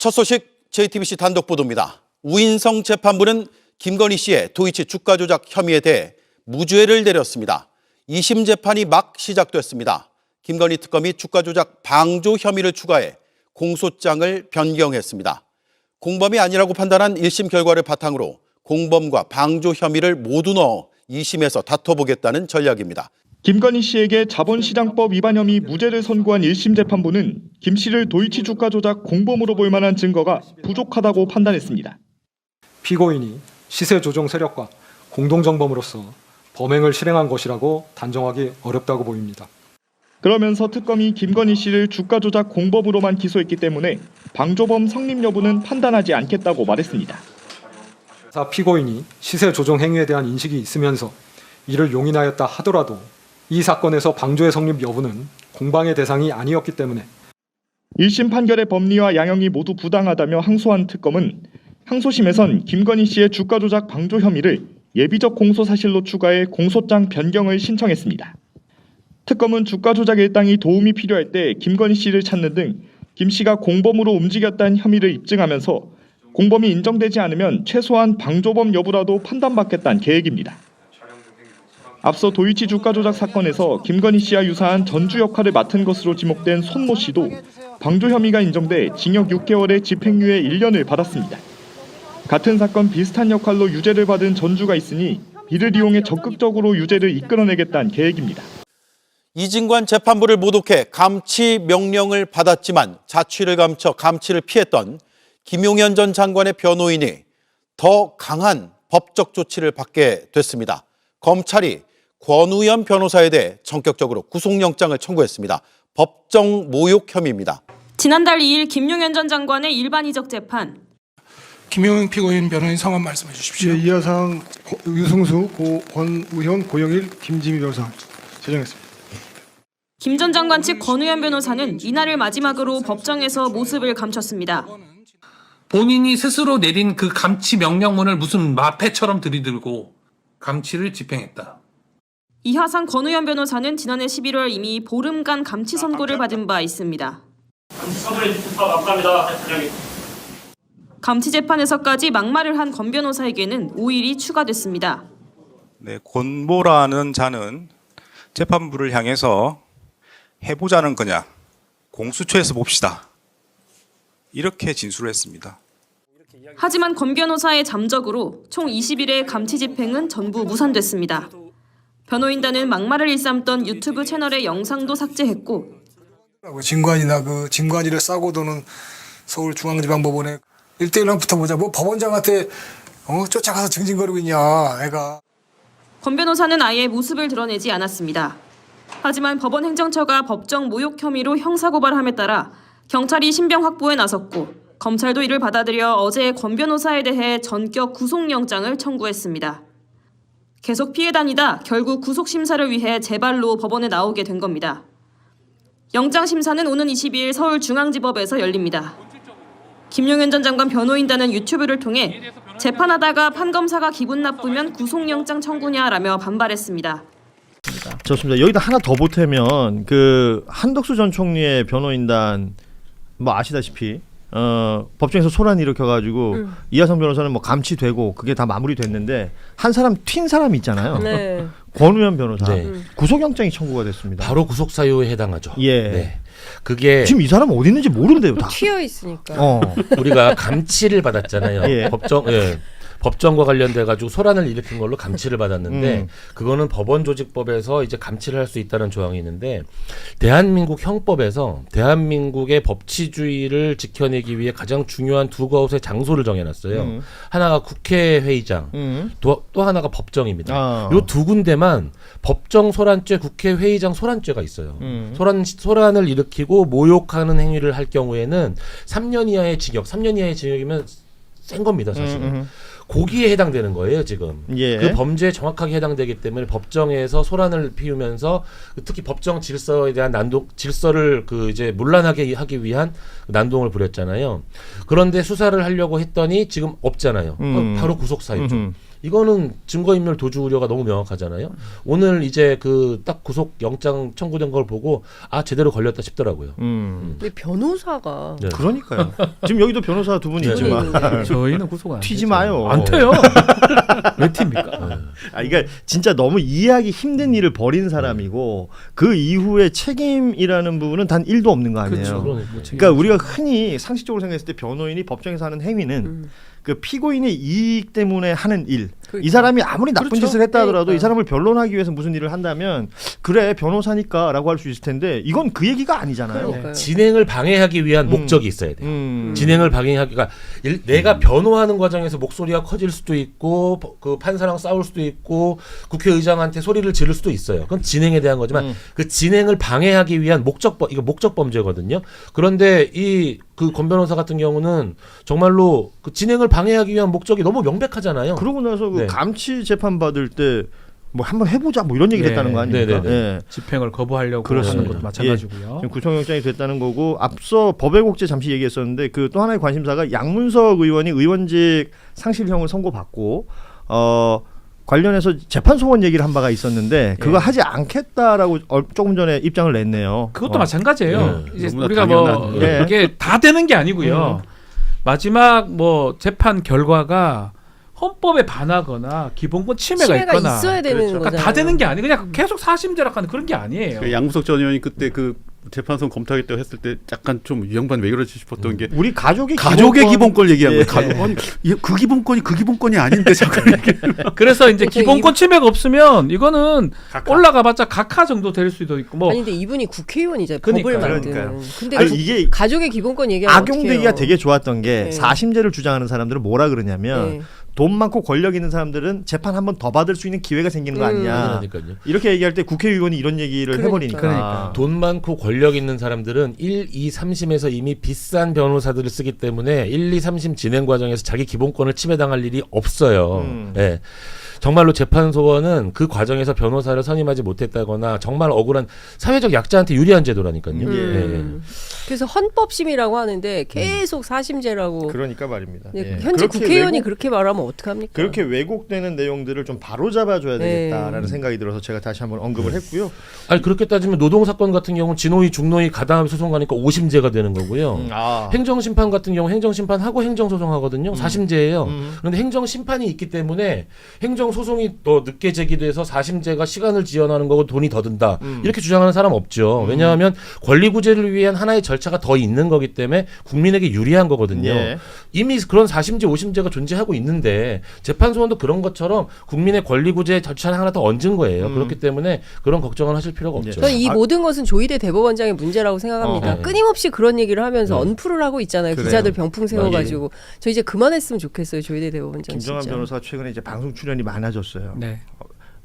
첫 소식 JTBC 단독 보도입니다. 우인성 재판부는 김건희 씨의 도이치 주가 조작 혐의에 대해 무죄를 내렸습니다. 2심 재판이 막 시작됐습니다. 김건희 특검이 주가 조작 방조 혐의를 추가해 공소장을 변경했습니다. 공범이 아니라고 판단한 1심 결과를 바탕으로 공범과 방조 혐의를 모두 넣어 2심에서 다퉈보겠다는 전략입니다. 김건희 씨에게 자본시장법 위반 혐의 무죄를 선고한 1심 재판부는 김 씨를 도이치 주가 조작 공범으로 볼 만한 증거가 부족하다고 판단했습니다. 피고인이 시세 조종 세력과 공동정범으로서 범행을 실행한 것이라고 단정하기 어렵다고 보입니다. 그러면서 특검이 김건희 씨를 주가 조작 공범으로만 기소했기 때문에 방조범 성립 여부는 판단하지 않겠다고 말했습니다. 피고인이 시세 조종 행위에 대한 인식이 있으면서 이를 용인하였다 하더라도 이 사건에서 방조의 성립 여부는 공방의 대상이 아니었기 때문에 1심 판결의 법리와 양형이 모두 부당하다며 항소한 특검은 항소심에선 김건희 씨의 주가 조작 방조 혐의를 예비적 공소 사실로 추가해 공소장 변경을 신청했습니다. 특검은 주가 조작 일당이 도움이 필요할 때 김건희 씨를 찾는 등 김 씨가 공범으로 움직였다는 혐의를 입증하면서 공범이 인정되지 않으면 최소한 방조범 여부라도 판단받겠다는 계획입니다. 앞서 도이치 주가 조작 사건에서 김건희 씨와 유사한 전주 역할을 맡은 것으로 지목된 손모 씨도 방조 혐의가 인정돼 징역 6개월의 집행유예 1년을 받았습니다. 같은 사건 비슷한 역할로 유죄를 받은 전주가 있으니 이를 이용해 적극적으로 유죄를 이끌어내겠다는 계획입니다. 이진관 재판부를 모독해 감치 명령을 받았지만 자취를 감춰 감치를 피했던 김용현 전 장관의 변호인이 더 강한 법적 조치를 받게 됐습니다. 검찰이 권우현 변호사에 대해 전격적으로 구속영장을 청구했습니다. 법정 모욕 혐의입니다. 지난달 2일 김용현 전 장관의 일반이적 재판. 김용현 피고인 변호인 성함 말씀해 주십시오. 이하상 유승수, 권우현, 고영일, 김지미 변호사 제정했습니다. 김 전 장관 측 권우현 변호사는 이날을 마지막으로 법정에서 모습을 감췄습니다. 본인이 스스로 내린 그 감치 명령문을 무슨 마패처럼 들이들고 감치를 집행했다. 이하상 권우현 변호사는 지난해 11월 이미 보름간 감치 선고를 받은 바 있습니다. 감치 재판에서까지 막말을 한 권 변호사에게는 5일이 추가됐습니다. 네, 권모라는 자는 재판부를 향해서 해보자는 거냐, 공수처에서 봅시다. 이렇게 진술을 했습니다. 하지만 권 변호사의 잠적으로 총 20일의 감치 집행은 전부 무산됐습니다. 변호인단은 막말을 일삼던 유튜브 채널의 영상도 삭제했고 진관이나 그 진관이를 싸고 도는 서울중앙지방법원에 1대1랑 붙어보자. 뭐 법원장한테 쫓아가서 징징거리고 있냐 애가. 권 변호사는 아예 모습을 드러내지 않았습니다. 하지만 법원 행정처가 법정 모욕 혐의로 형사고발함에 따라 경찰이 신병 확보에 나섰고 검찰도 이를 받아들여 어제 권 변호사에 대해 전격 구속영장을 청구했습니다. 계속 피해 다니다 결국 구속심사를 위해 재발로 법원에 나오게 된 겁니다. 영장심사는 오는 22일 서울중앙지법에서 열립니다. 김용현 전 장관 변호인단은 유튜브를 통해 재판하다가 판검사가 기분 나쁘면 구속영장 청구냐라며 반발했습니다. 좋습니다. 여기다 하나 더 보태면 그 한덕수 전 총리의 변호인단 뭐 아시다시피 법정에서 소란이 일으켜가지고 이하성 변호사는 뭐 감치되고 그게 다 마무리됐는데 한 사람 튄 사람이 있잖아요. 네. 권우현 변호사 구속영장이 청구가 됐습니다. 바로 구속 사유에 해당하죠. 예. 네. 그게 지금 이 사람 어디 있는지 모르는데요. 다 튀어 있으니까. 우리가 감치를 받았잖아요. 예. 법정과 관련돼 가지고 소란을 일으킨 걸로 감치를 받았는데 그거는 법원조직법에서 이제 감치를 할 수 있다는 조항이 있는데 대한민국 형법에서 대한민국의 법치주의를 지켜내기 위해 가장 중요한 두 곳의 장소를 정해놨어요. 하나가 국회회의장, 또 하나가 법정입니다. 요 두 군데만 법정 소란죄, 국회회의장 소란죄가 있어요. 소란을 일으키고 모욕하는 행위를 할 경우에는 3년 이하의 징역, 3년 이하의 징역이면 센 겁니다, 사실은. 거기에 해당되는 거예요 지금. 예. 그 범죄에 정확하게 해당되기 때문에 법정에서 소란을 피우면서 특히 법정 질서에 대한 질서를 그 이제 문란하게 하기 위한 난동을 부렸잖아요. 그런데 수사를 하려고 했더니 지금 없잖아요. 바로 구속 사유죠. 이거는 증거인멸 도주 우려가 너무 명확하잖아요. 오늘 이제 그 딱 구속 영장 청구된 걸 보고 아 제대로 걸렸다 싶더라고요. 근데 변호사가 네. 그러니까요. 지금 여기도 변호사 두 분 네. 있지만 저희는 구속 안 튀지 되죠. 마요. 안 튀어요. 왜 튑니까? 아, 이게 진짜 너무 이해하기 힘든 일을 벌인 사람이고 그 이후에 책임이라는 부분은 단 1도 없는 거 아니에요. 그러니까 우리가 흔히 상식적으로 생각했을 때 변호인이 법정에서 하는 행위는 그 피고인의 이익 때문에 하는 일. 그렇죠. 이 사람이 아무리 나쁜 그렇죠. 짓을 했다 하더라도 그러니까. 이 사람을 변론하기 위해서 무슨 일을 한다면 그래 변호사니까라고 할 수 있을 텐데 이건 그 얘기가 아니잖아요. 그러니까요. 진행을 방해하기 위한 목적이 있어야 돼요. 진행을 방해하기, 그러니까 내가 변호하는 과정에서 목소리가 커질 수도 있고 그 판사랑 싸울 수도 있고 국회의장한테 소리를 지를 수도 있어요. 그건 진행에 대한 거지만 그 진행을 방해하기 위한 이거 목적 범죄거든요. 그런데 이 그 권 변호사 같은 경우는 정말로 그 진행을 방해하기 위한 목적이 너무 명백하잖아요. 그러고 나서 그 네. 감치 재판 받을 때 뭐 한번 해보자 뭐 이런 얘기를 네. 했다는 거 아닙니까? 네. 예. 집행을 거부하려고 그렇습니다. 하는 것도 마찬가지고요. 지금 구속영장이 됐다는 거고 앞서 법외국제 잠시 얘기했었는데 그 또 하나의 관심사가 양문석 의원이 의원직 상실형을 선고받고 관련해서 재판 소원 얘기를 한 바가 있었는데 그거 하지 않겠다라고 조금 전에 입장을 냈네요. 그것도 마찬가지예요. 네. 이제 너무나 우리가 뭐 예. 이게 다 되는 게 아니고요. 마지막 뭐 재판 결과가 헌법에 반하거나 기본권 침해가 있거나 있어야 되는 그러니까 거잖아요. 다 되는 게 아니고 그냥 계속 사심제락하는 그런 게 아니에요. 그 양무석 전 의원이 그때 그 재판소 검토하겠다고 했을 때 약간 좀 이 양반 왜 그러지 싶었던 게 우리 가족의 기본권 얘기한 예. 거예요. 아니, 그 기본권이 아닌데 자꾸 이렇게. 그래서 이제 그렇죠. 기본권 침해가 없으면 이거는 올라가봤자 각하 정도 될 수도 있고 뭐 아니 근데 이분이 국회의원이잖아요. 그러니까요. 법을 만드는. 그러니까요. 근데 아니, 이게 가족의 기본권 얘기하면 악용되기가 어떡해요. 되게 좋았던 게 네. 사심제를 주장하는 사람들은 뭐라 그러냐면 네. 돈 많고 권력 있는 사람들은 재판 한 번 더 받을 수 있는 기회가 생기는 거 아니냐. 그러니까요. 이렇게 얘기할 때 국회의원이 이런 얘기를 해버리니까. 그러니까. 돈 많고 권력 있는 사람들은 1, 2, 3심에서 이미 비싼 변호사들을 쓰기 때문에 1, 2, 3심 진행 과정에서 자기 기본권을 침해당할 일이 없어요. 예. 정말로 재판소원은 그 과정에서 변호사를 선임하지 못했다거나 정말 억울한 사회적 약자한테 유리한 제도라니까요. 예. 그래서 헌법심이라고 하는데 계속 사심제라고. 그러니까 말입니다. 네, 예. 현재 그렇게 국회의원이 그렇게 말하면 어떡합니까? 그렇게 왜곡되는 내용들을 좀 바로잡아줘야 네. 되겠다라는 생각이 들어서 제가 다시 한번 언급을 했고요. 아니 그렇게 따지면 노동사건 같은 경우는 진호위, 중노위 가담합의 소송 가니까 5심제가 되는 거고요. 행정심판 같은 경우 행정심판하고 행정소송하거든요. 4심제예요. 그런데 행정심판이 있기 때문에 행정소송이 더 늦게 제기돼서 4심제가 시간을 지연하는 거고 돈이 더 든다. 이렇게 주장하는 사람 없죠. 왜냐하면 권리구제를 위한 하나의 절차가 더 있는 거기 때문에 국민에게 유리한 거거든요. 예. 이미 그런 4심제, 5심제가 존재하고 있는데 재판소원도 그런 것처럼 국민의 권리구제 절차를 하나 더 얹은 거예요. 그렇기 때문에 그런 걱정을 하실 필요가 없죠. 저는 이 모든 것은 조희대 대법원장의 문제라고 생각합니다. 네. 끊임없이 그런 얘기를 하면서 언프를 하고 있잖아요. 그래요. 기자들 병풍 세워가지고. 저 이제 그만했으면 좋겠어요. 조희대 대법원장 김정한 진짜. 변호사가 최근에 이제 방송 출연이 많아졌어요. 네.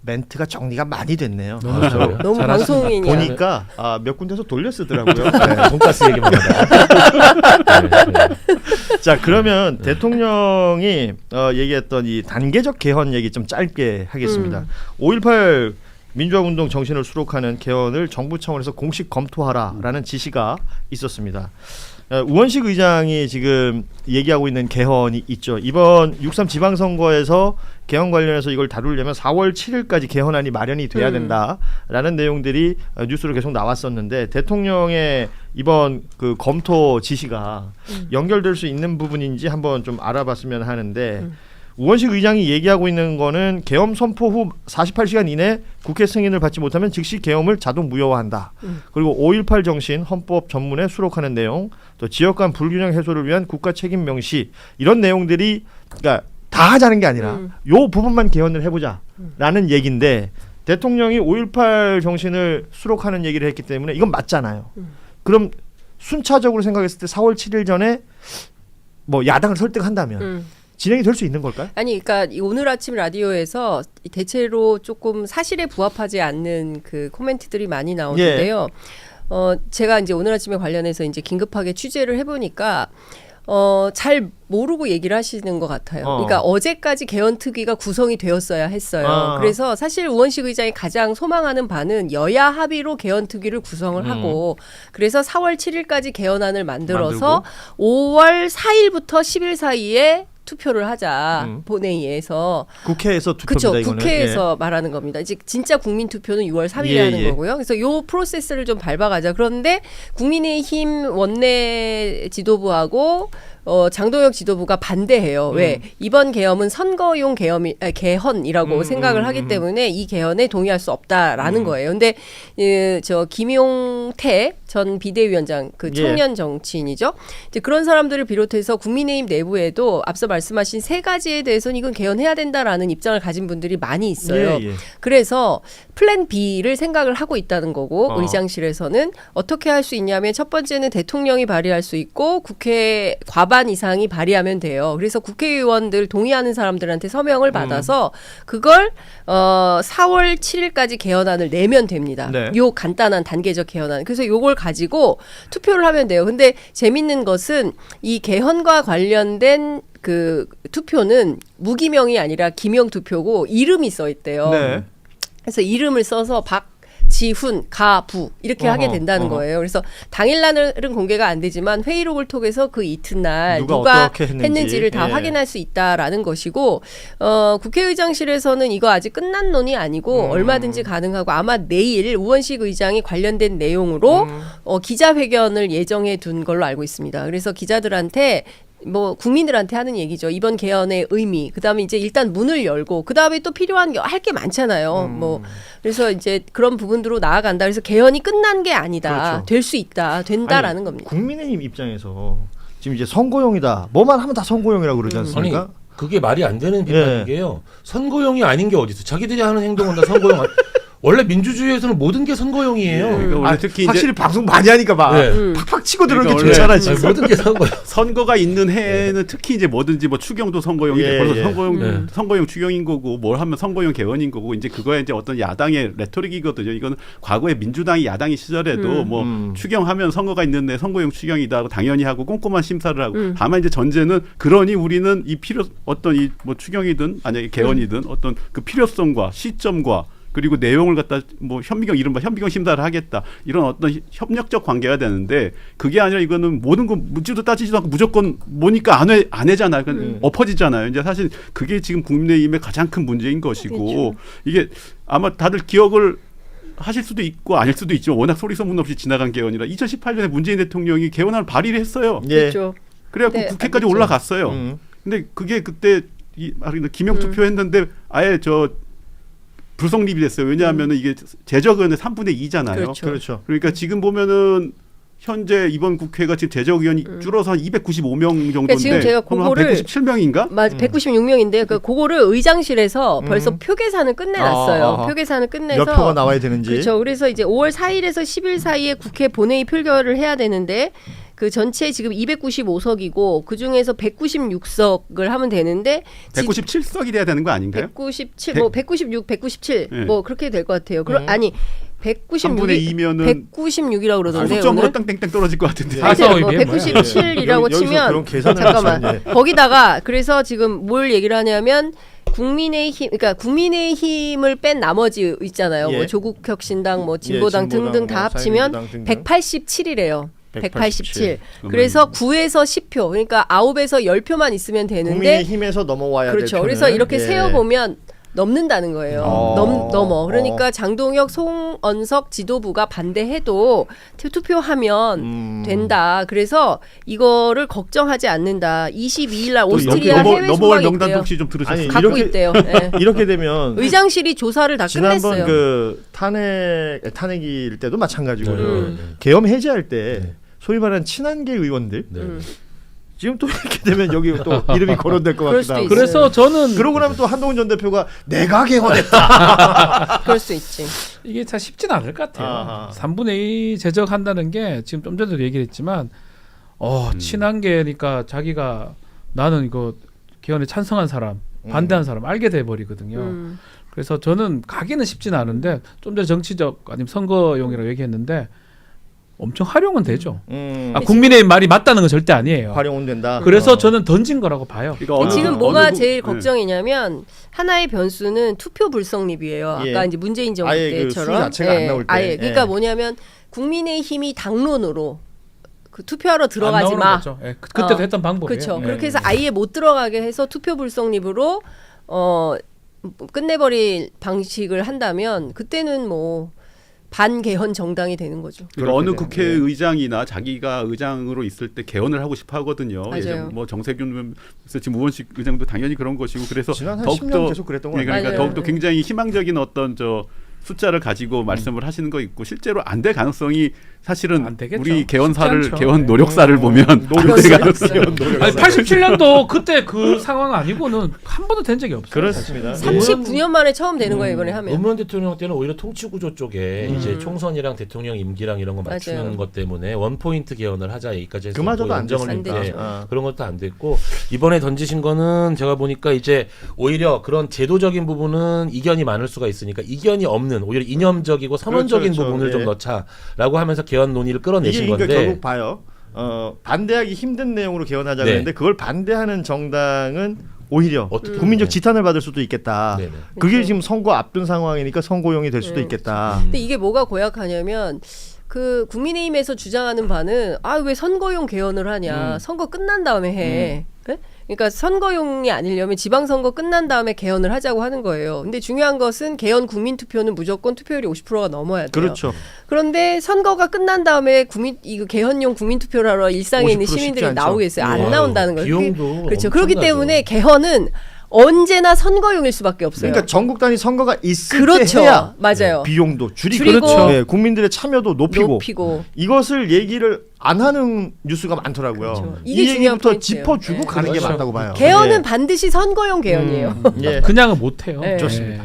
멘트가 정리가 많이 됐네요. 너무 잘해요. 너무 잘하십니다. 방송인이야. 보니까 몇 군데서 돌려 쓰더라고요. 네, 돈가스 얘기만 하다. 네. 자 그러면 대통령이 얘기했던 이 단계적 개헌 얘기 좀 짧게 하겠습니다. 5.18 민주화운동 정신을 수록하는 개헌을 정부 차원에서 공식 검토하라라는 지시가 있었습니다. 우원식 의장이 지금 얘기하고 있는 개헌이 있죠. 이번 6.3 지방선거에서 개헌 관련해서 이걸 다루려면 4월 7일까지 개헌안이 마련이 돼야 된다라는 내용들이 뉴스로 계속 나왔었는데 대통령의 이번 그 검토 지시가 연결될 수 있는 부분인지 한번 좀 알아봤으면 하는데 우원식 의장이 얘기하고 있는 거는 계엄 선포 후 48시간 이내 국회 승인을 받지 못하면 즉시 계엄을 자동 무효화한다. 그리고 5.18 정신 헌법 전문에 수록하는 내용, 또 지역 간 불균형 해소를 위한 국가 책임 명시 이런 내용들이 그러니까 다 하자는 게 아니라 요 부분만 개헌을 해보자라는 얘기인데 대통령이 5.18 정신을 수록하는 얘기를 했기 때문에 이건 맞잖아요. 그럼 순차적으로 생각했을 때 4월 7일 전에 뭐 야당을 설득한다면 진행이 될 수 있는 걸까요? 아니, 그러니까 오늘 아침 라디오에서 대체로 조금 사실에 부합하지 않는 그 코멘트들이 많이 나오는데요. 제가 이제 오늘 아침에 관련해서 이제 긴급하게 취재를 해보니까 잘 모르고 얘기를 하시는 것 같아요. 그러니까 어제까지 개헌특위가 구성이 되었어야 했어요. 그래서 사실 우원식 의장이 가장 소망하는 바는 여야 합의로 개헌특위를 구성을 하고 그래서 4월 7일까지 개헌안을 만들어서 5월 4일부터 10일 사이에 투표를 하자 본회의에서 국회에서 투표입니다. 그렇죠. 이거는. 국회에서 말하는 겁니다. 이제 진짜 국민 투표는 6월 3일에 하는 거고요. 그래서 요 프로세스를 좀 밟아가자. 그런데 국민의힘 원내 지도부하고 장동혁 지도부가 반대해요. 왜? 이번 개헌은 선거용 개헌이라고 생각을 하기 때문에 이 개헌에 동의할 수 없다라는 거예요. 근데 저 김용태 전 비대위원장 그 청년 정치인이죠. 이제 그런 사람들을 비롯해서 국민의힘 내부에도 앞서 말씀하신 세 가지에 대해서는 이건 개헌해야 된다라는 입장을 가진 분들이 많이 있어요. 그래서 플랜 B를 생각을 하고 있다는 거고 의장실에서는 어떻게 할 수 있냐면 첫 번째는 대통령이 발의할 수 있고 국회 과반 이상이 발의하면 돼요. 그래서 국회의원들 동의하는 사람들한테 서명을 받아서 그걸 4월 7일까지 개헌안을 내면 됩니다. 요 간단한 단계적 개헌안. 그래서 요걸 가지고 투표를 하면 돼요. 근데 재밌는 것은 이 개헌과 관련된 그 투표는 무기명이 아니라 기명 투표고 이름이 써 있대요. 그래서 이름을 써서 박지훈, 가부 이렇게 하게 된다는 거예요. 그래서 당일날은 공개가 안 되지만 회의록을 통해서 그 이튿날 누가 했는지를 다 확인할 수 있다라는 것이고 국회의장실에서는 이거 아직 끝난 논이 아니고 얼마든지 가능하고 아마 내일 우원식 의장이 관련된 내용으로 기자회견을 예정해 둔 걸로 알고 있습니다. 그래서 기자들한테 뭐 국민들한테 하는 얘기죠. 이번 개헌의 의미. 그다음에 이제 일단 문을 열고 그다음에 또 필요한 할 게 많잖아요. 뭐 그래서 이제 그런 부분으로 나아간다. 그래서 개헌이 끝난 게 아니다. 될 수 있다. 된다라는 겁니다. 국민의힘 입장에서 지금 이제 선거용이다. 뭐만 하면 다 선거용이라고 그러지 않습니까? 아니, 그게 말이 안 되는 비판인 게요. 선거용이 아닌 게 어디 있어? 자기들이 하는 행동은 다 선거용. 원래 민주주의에서는 모든 게 선거용이에요. 그러니까 특히 확실히 이제 방송 많이 하니까 막 팍팍 치고 들어오는 게 좋잖아 지금. 모든 게 선거용. 선거가 있는 해에는 특히 이제 뭐든지 뭐 추경도 선거용이 벌써 선거용 추경인 거고 뭘 하면 선거용 개헌인 거고 이제 그거에 이제 어떤 야당의 레토릭이거든요. 이거는 과거에 민주당이 야당이 시절에도 뭐 추경하면 선거가 있는데 선거용 추경이다 하고 당연히 하고 꼼꼼한 심사를 하고 다만 이제 전제는 그러니 우리는 이 어떤 이 뭐 추경이든 만약에 개헌이든 어떤 그 필요성과 시점과 그리고 내용을 갖다 뭐 이른바 현미경 심사를 하겠다. 이런 어떤 협력적 관계가 되는데 그게 아니라 이거는 모든 거 묻지도 따지지도 않고 무조건 뭐니까 안 해잖아요. 그러니까 엎어지잖아요. 이제 사실 그게 지금 국민의힘의 가장 큰 문제인 것이고 이게 아마 다들 기억을 하실 수도 있고 아닐 수도 있지만 워낙 소리 소문 없이 지나간 개헌이라 2018년에 문재인 대통령이 개헌안을 발의를 했어요. 그래갖고 국회까지 올라갔어요. 근데 그게 그때 기명 투표했는데 아예 불성립이 됐어요. 왜냐하면은 이게 재적의원의 3분의 2잖아요. 그렇죠. 그러니까 지금 보면은 현재 이번 국회가 지금 재적의원이 줄어서 한 295명 정도인데 지금 제가 그거를 197명인가? 맞아, 196명인데 그거를 의장실에서 벌써 표 계산을 끝내놨어요. 표 계산을 끝내서 몇 표가 나와야 되는지. 그렇죠. 그래서 이제 5월 4일에서 10일 사이에 국회 본회의 표결을 해야 되는데 그 전체 지금 295석이고 그 중에서 196석을 하면 되는데 197석이 돼야 되는 거 아닌가요? 197, 뭐 196, 197, 뭐 그렇게 될 것 같아요. 아니 196이면은 196이라고 그러던데 수점으로 땅땡땅 떨어질 것 같은데. 뭐 197이라고 치면 잠깐만 거기다가 그래서 지금 뭘 얘기를 하냐면 국민의힘, 그러니까 국민의힘을 뺀 나머지 있잖아요. 뭐 조국혁신당, 뭐 진보당 등등 다 합치면 187이래요. 187. 그래서 9에서 10표, 그러니까 9에서 10표만 있으면 되는데 국민의힘에서 넘어와야 될 그렇죠. 그래서 이렇게 세어보면 넘는다는 거예요. 넘어. 그러니까 장동혁, 송언석 지도부가 반대해도 투표하면 된다. 그래서 이거를 걱정하지 않는다. 22일 날 오스트리아 해외 넘어올 순방이 명단도 있대요. 혹시 좀 들으셨어요? 갖고 있대요. 네. 이렇게 되면 의장실이 조사를 다 지난번 끝냈어요. 그 탄핵일 때도 마찬가지고요. 계엄 해제할 때 소위 말하는 친한계 의원들 지금 또 이렇게 되면 여기 또 이름이 거론될 것 같기도 하고. 그래서 저는 그러고 나면 또 한동훈 전 대표가 내가 개헌했다. 그럴 수 있지. 이게 참 쉽진 않을 것 같아요. 3분의 2 제적한다는 게 지금 좀 전에도 얘기했지만 친한계니까 자기가 나는 이거 개헌에 찬성한 사람, 반대한 사람 알게 돼 버리거든요. 그래서 저는 가기는 쉽진 않은데 좀 전에 정치적 아니면 선거용이라고 얘기했는데 엄청 활용은 되죠. 음. 국민의힘 말이 맞다는 건 절대 아니에요. 활용은 된다. 그래서 저는 던진 거라고 봐요. 그러니까 지금 뭐가 제일 걱정이냐면 하나의 변수는 투표 불성립이에요. 아까 예. 이제 문재인 정부 아예 그 때처럼 수 자체가 안 나올 때. 아예 그러니까 예. 뭐냐면 국민의힘이 당론으로 그 투표하러 안 들어가지 나오는 마. 거죠. 예, 그때도 했던 방법이에요. 그렇죠. 예. 그렇게 해서 아예 못 들어가게 해서 투표 불성립으로 끝내버릴 방식을 한다면 그때는 뭐 반개헌 정당이 되는 거죠. 그러니까 어느 되네요. 국회의장이나 자기가 의장으로 있을 때 개헌을 하고 싶어 하거든요. 맞아요. 예전 뭐 정세균 지금 우원식 의장도 당연히 그런 것이고 그래서 지난 한 더욱더 10년 계속 그랬던 거 같아요. 그러니까 맞아요. 더욱더 굉장히 희망적인 어떤 숫자를 가지고 말씀을 하시는 거 있고 실제로 안 될 가능성이 사실은 안 되겠죠. 우리 쉽지 않죠. 개헌 노력사를 보면 안 될 가능성이 아니 87년도 그때 그 상황 아니고는 한 번도 된 적이 없어요. 그렇습니다. 39년 만에 처음 되는 거예요 이번에 하면. 노무현 대통령 때는 오히려 통치구조 쪽에 이제 총선이랑 대통령 임기랑 이런 거 맞추는 맞아요. 것 때문에 원포인트 개헌을 하자 얘기까지 해서 그마저도 안 연정을 됐어요. 했는데 안 됐죠. 그런 것도 안 됐고 이번에 던지신 거는 제가 보니까 이제 오히려 그런 제도적인 부분은 이견이 많을 수가 있으니까 이견이 없는 오히려 이념적이고 선언적인 그렇죠, 부분을 예. 좀 넣자라고 하면서 개헌 논의를 끌어내신 이게 그러니까 건데 결국 봐요. 반대하기 힘든 내용으로 개헌하자 네. 그랬는데 그걸 반대하는 정당은 오히려 어떻게 국민적 보면. 지탄을 받을 수도 있겠다. 네네. 그게 그렇죠. 지금 선거 앞둔 상황이니까 선고용이 될 수도 있겠다. 근데 이게 뭐가 고약하냐면 그 국민의힘에서 주장하는 바는 왜 선거용 개헌을 하냐. 선거 끝난 다음에 해. 네? 그러니까 선거용이 아니려면 지방선거 끝난 다음에 개헌을 하자고 하는 거예요. 근데 중요한 것은 개헌 국민투표는 무조건 투표율이 50%가 넘어야 돼요. 그렇죠. 그런데 선거가 끝난 다음에 이거 개헌용 국민투표를 하러 일상에 있는 50% 쉽지 시민들이 않죠. 나오겠어요. 안 아유, 나온다는 거예요. 비용도 그렇죠. 엄청나죠. 그렇기 때문에 개헌은 언제나 선거용일 수밖에 없어요. 그러니까 전국 단위 선거가 있을 그렇죠. 때 해야 맞아요. 비용도 줄이고, 줄이고 네, 국민들의 참여도 높이고, 이것을 얘기를 안 하는 뉴스가 많더라고요. 그렇죠. 이 이게 중요한 얘기부터 포인트예요. 짚어주고 네. 가는 게 그렇죠. 맞다고 봐요. 개헌은 예. 반드시 선거용 개헌이에요. 예. 그냥은 못 해요. 네. 좋습니다.